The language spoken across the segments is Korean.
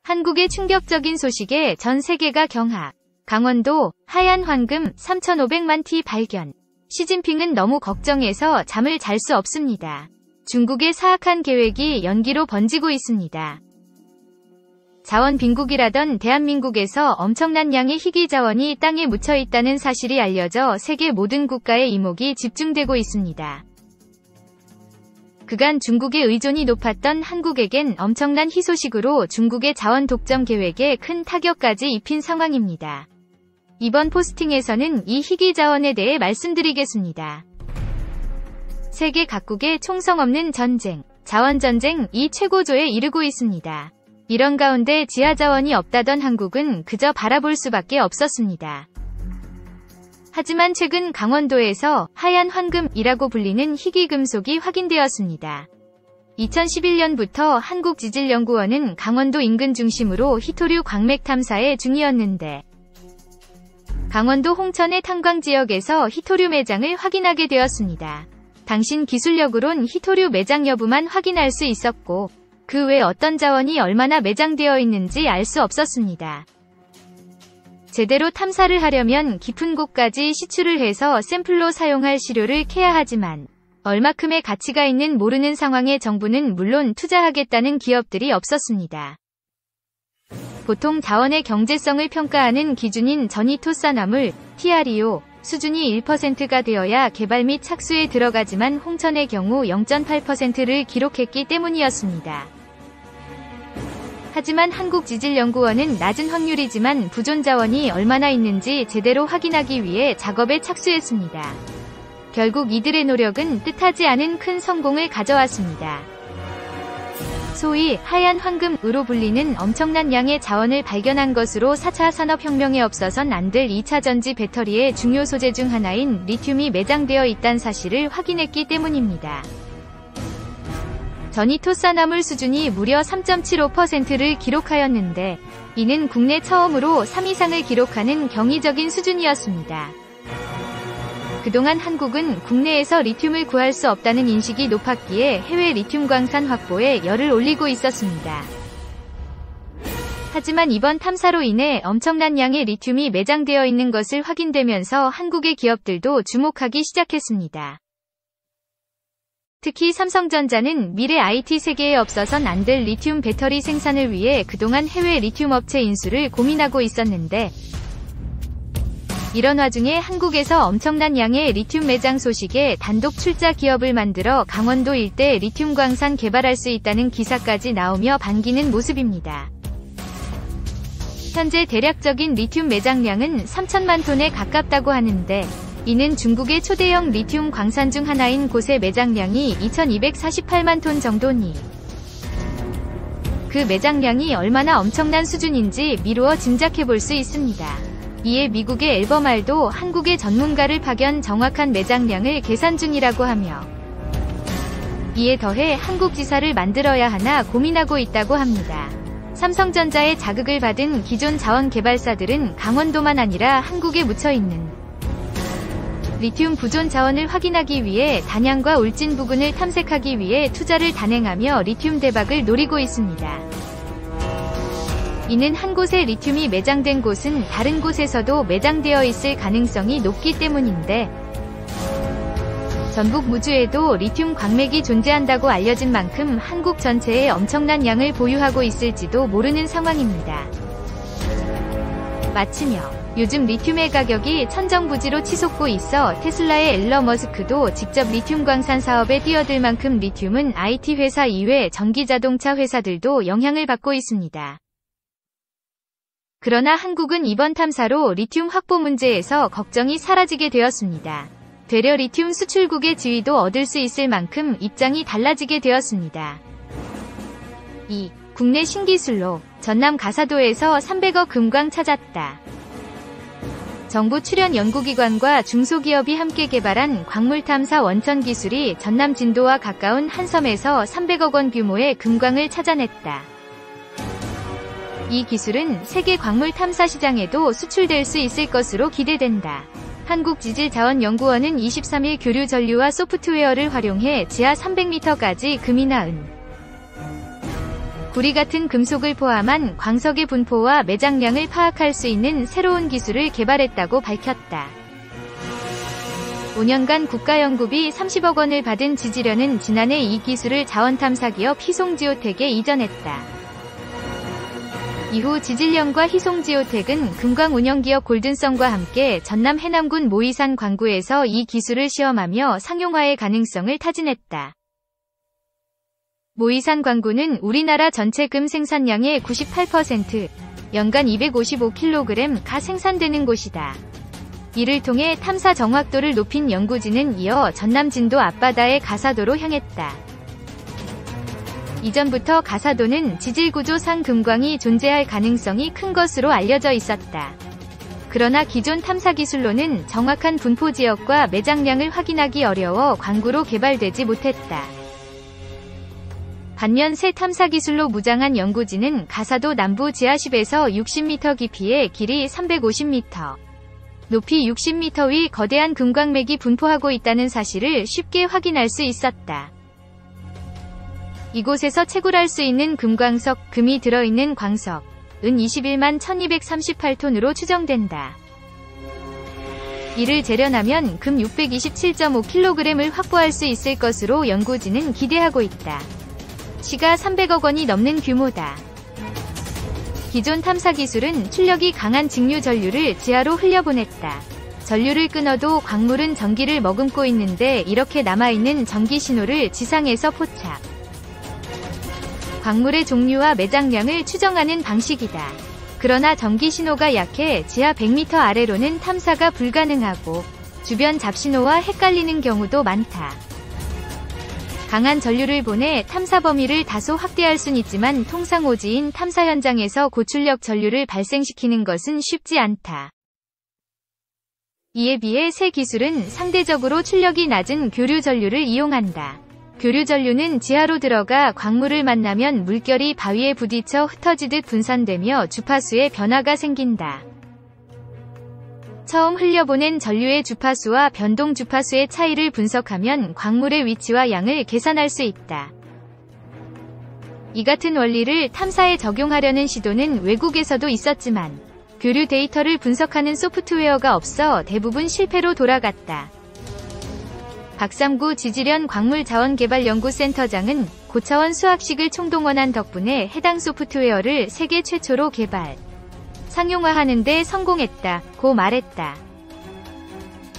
한국의 충격적인 소식에 전 세계가 경악. 강원도 하얀 황금 3,500만 티 발견. 시진핑은 너무 걱정해서 잠을 잘 수 없습니다. 중국의 사악한 계획이 연기로 번지고 있습니다. 자원 빈국이라던 대한민국에서 엄청난 양의 희귀 자원이 땅에 묻혀 있다는 사실이 알려져 세계 모든 국가의 이목이 집중되고 있습니다. 그간 중국의 의존이 높았던 한국에겐 엄청난 희소식으로 중국의 자원 독점 계획에 큰 타격까지 입힌 상황입니다. 이번 포스팅에서는 이 희귀 자원에 대해 말씀드리겠습니다. 세계 각국의 총성 없는 전쟁, 자원전쟁이 최고조에 이르고 있습니다. 이런 가운데 지하자원이 없다던 한국은 그저 바라볼 수밖에 없었습니다. 하지만 최근 강원도에서 하얀 황금이라고 불리는 희귀 금속이 확인되었습니다. 2011년부터 한국지질연구원은 강원도 인근 중심으로 희토류 광맥 탐사에 중이었는데 강원도 홍천의 탄광 지역에서 희토류 매장을 확인하게 되었습니다. 당신 기술력으론 희토류 매장 여부만 확인할 수 있었고 그 외 어떤 자원이 얼마나 매장되어 있는지 알 수 없었습니다. 제대로 탐사를 하려면 깊은 곳까지 시추를 해서 샘플로 사용할 시료를 캐야 하지만 얼마큼의 가치가 있는 모르는 상황에 정부는 물론 투자하겠다는 기업들이 없었습니다. 보통 자원의 경제성을 평가하는 기준인 전이토사나물, TREO 수준이 1%가 되어야 개발 및 착수에 들어가지만 홍천의 경우 0.8%를 기록했기 때문이었습니다. 하지만 한국지질연구원은 낮은 확률이지만 부존 자원이 얼마나 있는지 제대로 확인하기 위해 작업에 착수했습니다. 결국 이들의 노력은 뜻하지 않은 큰 성공을 가져왔습니다. 소위 하얀 황금으로 불리는 엄청난 양의 자원을 발견한 것으로 4차 산업혁명에 없어선 안 될 2차 전지 배터리의 중요 소재 중 하나인 리튬이 매장되어 있다는 사실을 확인했기 때문입니다. 전이토사나물 수준이 무려 3.75%를 기록하였는데 이는 국내 처음으로 3 이상을 기록하는 경이적인 수준이었습니다. 그동안 한국은 국내에서 리튬을 구할 수 없다는 인식이 높았기에 해외 리튬 광산 확보에 열을 올리고 있었습니다. 하지만 이번 탐사로 인해 엄청난 양의 리튬이 매장되어 있는 것을 확인되면서 한국의 기업들도 주목하기 시작했습니다. 특히 삼성전자는 미래 IT 세계에 없어선 안 될 리튬 배터리 생산을 위해 그동안 해외 리튬 업체 인수를 고민하고 있었는데 이런 와중에 한국에서 엄청난 양의 리튬 매장 소식에 단독 출자 기업을 만들어 강원도 일대 리튬 광산 개발할 수 있다는 기사까지 나오며 반기는 모습입니다. 현재 대략적인 리튬 매장량은 3천만 톤에 가깝다고 하는데 이는 중국의 초대형 리튬 광산 중 하나인 곳의 매장량이 2248만 톤 정도니 그 매장량이 얼마나 엄청난 수준인지 미루어 짐작해볼 수 있습니다. 이에 미국의 앨범알도 한국의 전문가를 파견 정확한 매장량을 계산 중이라고 하며 이에 더해 한국 지사를 만들어야 하나 고민하고 있다고 합니다. 삼성전자의 자극을 받은 기존 자원 개발사들은 강원도만 아니라 한국에 묻혀있는 리튬 부존 자원을 확인하기 위해 단양과 울진 부근을 탐색하기 위해 투자를 단행하며 리튬 대박을 노리고 있습니다. 이는 한 곳에 리튬이 매장된 곳은 다른 곳에서도 매장되어 있을 가능성이 높기 때문인데 전북 무주에도 리튬 광맥이 존재한다고 알려진 만큼 한국 전체에 엄청난 양을 보유하고 있을지도 모르는 상황입니다. 마치며 요즘 리튬의 가격이 천정부지로 치솟고 있어 테슬라의 앨런 머스크도 직접 리튬 광산 사업에 뛰어들 만큼 리튬은 IT 회사 이외 전기자동차 회사들도 영향을 받고 있습니다. 그러나 한국은 이번 탐사로 리튬 확보 문제에서 걱정이 사라지게 되었습니다. 되려 리튬 수출국의 지위도 얻을 수 있을 만큼 입장이 달라지게 되었습니다. 2. 국내 신기술로 전남 가사도에서 300억 금광 찾았다. 정부 출연 연구기관과 중소기업이 함께 개발한 광물탐사 원천 기술이 전남 진도와 가까운 한 섬에서 300억 원 규모의 금광을 찾아냈다. 이 기술은 세계 광물 탐사 시장에도 수출될 수 있을 것으로 기대된다. 한국지질자원연구원은 23일 교류 전류와 소프트웨어를 활용해 지하 300m까지 금이나 은, 구리 같은 금속을 포함한 광석의 분포와 매장량을 파악할 수 있는 새로운 기술을 개발했다고 밝혔다. 5년간 국가연구비 30억 원을 받은 지지련은 지난해 이 기술을 자원탐사기업 희송지오텍에 이전했다. 이후 지질련과 희송지오텍은 금광운영기업 골든선과 함께 전남 해남군 모이산 광구에서 이 기술을 시험하며 상용화의 가능성을 타진했다. 모이산 광구는 우리나라 전체 금 생산량의 98%, 연간 255kg 가 생산되는 곳이다. 이를 통해 탐사 정확도를 높인 연구진은 이어 전남 진도 앞바다의 가사도로 향했다. 이전부터 가사도는 지질구조상 금광이 존재할 가능성이 큰 것으로 알려져 있었다. 그러나 기존 탐사 기술로는 정확한 분포 지역과 매장량을 확인하기 어려워 광구로 개발되지 못했다. 반면 새 탐사 기술로 무장한 연구진은 가사도 남부 지하 10에서 60m 깊이에 길이 350m, 높이 60m 위 거대한 금광맥이 분포하고 있다는 사실을 쉽게 확인할 수 있었다. 이곳에서 채굴할 수 있는 금광석, 금이 들어있는 광석, 은 21만 1238톤으로 추정된다. 이를 재련하면 금 627.5kg을 확보할 수 있을 것으로 연구진은 기대하고 있다. 시가 300억 원이 넘는 규모다. 기존 탐사 기술은 출력이 강한 직류 전류를 지하로 흘려보냈다. 전류를 끊어도 광물은 전기를 머금고 있는데 이렇게 남아있는 전기 신호를 지상에서 포착. 광물의 종류와 매장량을 추정하는 방식이다. 그러나 전기 신호가 약해 지하 100m 아래로는 탐사가 불가능하고 주변 잡신호와 헷갈리는 경우도 많다. 강한 전류를 보내 탐사 범위를 다소 확대할 순 있지만 통상 오지인 탐사 현장에서 고출력 전류를 발생시키는 것은 쉽지 않다. 이에 비해 새 기술은 상대적으로 출력이 낮은 교류 전류를 이용한다. 교류 전류는 지하로 들어가 광물을 만나면 물결이 바위에 부딪혀 흩어지듯 분산되며 주파수의 변화가 생긴다. 처음 흘려보낸 전류의 주파수와 변동 주파수의 차이를 분석하면 광물의 위치와 양을 계산할 수 있다. 이 같은 원리를 탐사에 적용하려는 시도는 외국에서도 있었지만 교류 데이터를 분석하는 소프트웨어가 없어 대부분 실패로 돌아갔다. 박삼구 지질현 광물자원개발연구센터장은 고차원 수학식을 총동원한 덕분에 해당 소프트웨어를 세계 최초로 개발, 상용화하는 데 성공했다고 말했다.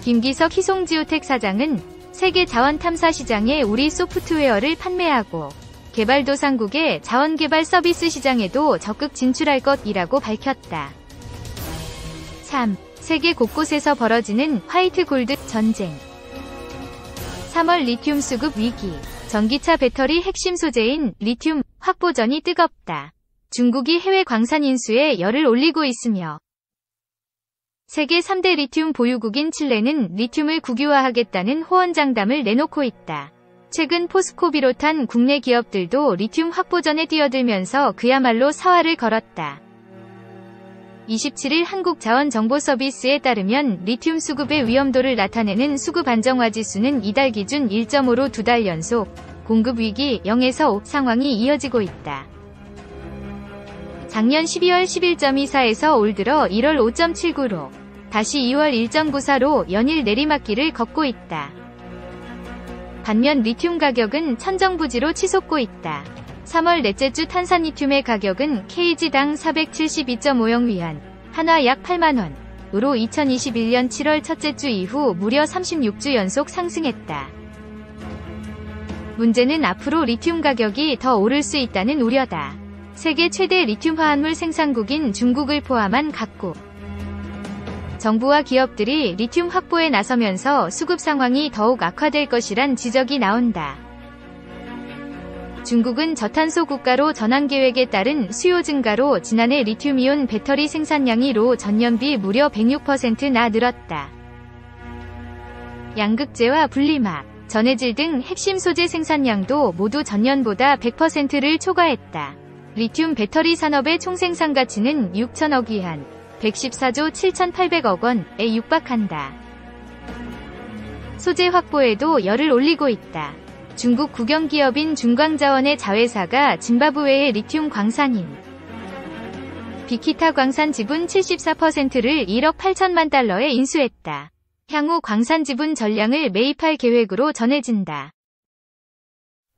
김기석 희송지오텍 사장은 세계 자원 탐사 시장에 우리 소프트웨어를 판매하고 개발도상국의 자원개발 서비스 시장에도 적극 진출할 것이라고 밝혔다. 3. 세계 곳곳에서 벌어지는 화이트 골드 전쟁. 3월 리튬 수급 위기. 전기차 배터리 핵심 소재인 리튬 확보전이 뜨겁다. 중국이 해외 광산 인수에 열을 올리고 있으며 세계 3대 리튬 보유국인 칠레는 리튬을 국유화하겠다는 호언장담을 내놓고 있다. 최근 포스코 비롯한 국내 기업들도 리튬 확보전에 뛰어들면서 그야말로 사활을 걸었다. 27일 한국자원정보서비스에 따르면 리튬 수급의 위험도를 나타내는 수급 안정화 지수는 이달 기준 1.5로 2달 연속 공급 위기 0에서 5 상황이 이어지고 있다. 작년 12월 11.24에서 올 들어 1월 5.79로 다시 2월 1.94로 연일 내리막길을 걷고 있다. 반면 리튬 가격은 천정부지로 치솟고 있다. 3월 넷째 주 탄산리튬의 가격은 kg당 472.50위안, 한화 약 8만원으로 2021년 7월 첫째 주 이후 무려 36주 연속 상승했다. 문제는 앞으로 리튬 가격이 더 오를 수 있다는 우려다. 세계 최대 리튬 화합물 생산국인 중국을 포함한 각국 정부와 기업들이 리튬 확보에 나서면서 수급 상황이 더욱 악화될 것이란 지적이 나온다. 중국은 저탄소 국가로 전환 계획에 따른 수요 증가로 지난해 리튬이온 배터리 생산량이 로 전년비 무려 106%나 늘었다. 양극재와 분리막, 전해질 등 핵심 소재 생산량도 모두 전년보다 100%를 초과했다. 리튬 배터리 산업의 총생산 가치는 6천억 위안, 114조 7,800억 원에 육박한다. 소재 확보에도 열을 올리고 있다. 중국 국영기업인 중광자원의 자회사가 짐바브웨의 리튬 광산인 비키타 광산 지분 74%를 1억 8천만 달러에 인수했다. 향후 광산 지분 전량을 매입할 계획으로 전해진다.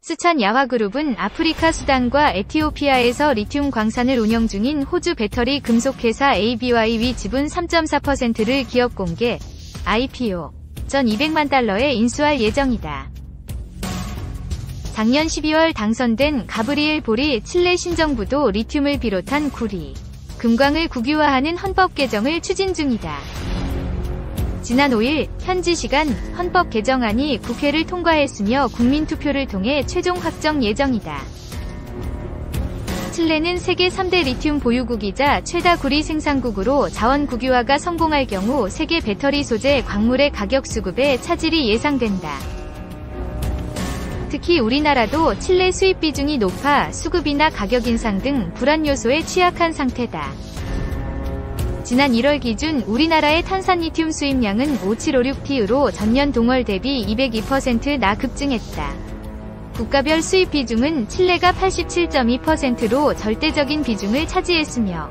스촨 야화그룹은 아프리카 수단과 에티오피아에서 리튬 광산을 운영 중인 호주 배터리 금속회사 ABY의 지분 3.4%를 기업 공개, IPO 전 200만 달러에 인수할 예정이다. 작년 12월 당선된 가브리엘 보리 칠레 신정부도 리튬을 비롯한 구리, 금광을 국유화하는 헌법 개정을 추진 중이다. 지난 5일 현지 시간 헌법 개정안이 국회를 통과했으며 국민투표를 통해 최종 확정 예정이다. 칠레는 세계 3대 리튬 보유국이자 최다 구리 생산국으로 자원 국유화가 성공할 경우 세계 배터리 소재 광물의 가격 수급에 차질이 예상된다. 특히 우리나라도 칠레 수입 비중이 높아 수급이나 가격 인상 등 불안 요소에 취약한 상태다. 지난 1월 기준 우리나라의 탄산리튬 수입량은 5756T으로 전년 동월 대비 202%나 급증했다. 국가별 수입 비중은 칠레가 87.2%로 절대적인 비중을 차지했으며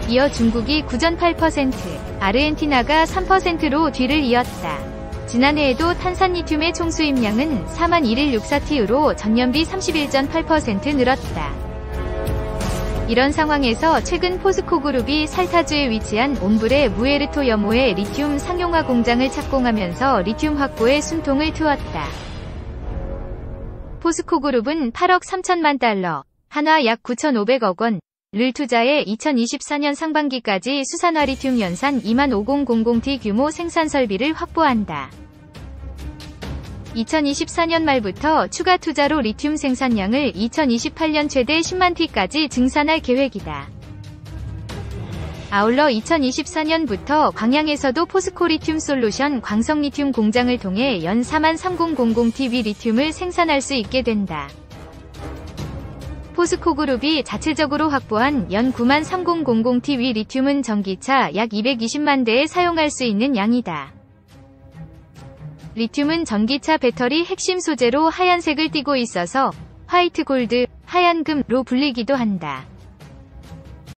이어 중국이 9.8%, 아르헨티나가 3%로 뒤를 이었다. 지난해에도 탄산리튬의 총 수입량은 41,164T로 전년비 31.8% 늘었다. 이런 상황에서 최근 포스코그룹이 살타주에 위치한 옴브레 무에르토 염호의 리튬 상용화 공장을 착공하면서 리튬 확보에 숨통을 트웠다. 포스코그룹은 8억 3천만 달러, 한화 약 9,500억 원을 투자해 2024년 상반기까지 수산화 리튬 연산 25,000T 규모 생산 설비를 확보한다. 2024년 말부터 추가 투자로 리튬 생산량을 2028년 최대 10만 T까지 증산할 계획이다. 아울러 2024년부터 광양에서도 포스코 리튬 솔루션 광석 리튬 공장을 통해 연 43,000T 리튬을 생산할 수 있게 된다. 포스코그룹이 자체적으로 확보한 연 93,000T 리튬은 전기차 약 220만 대에 사용할 수 있는 양이다. 리튬은 전기차 배터리 핵심 소재로 하얀색을 띠고 있어서 화이트 골드, 하얀 금으로 불리기도 한다.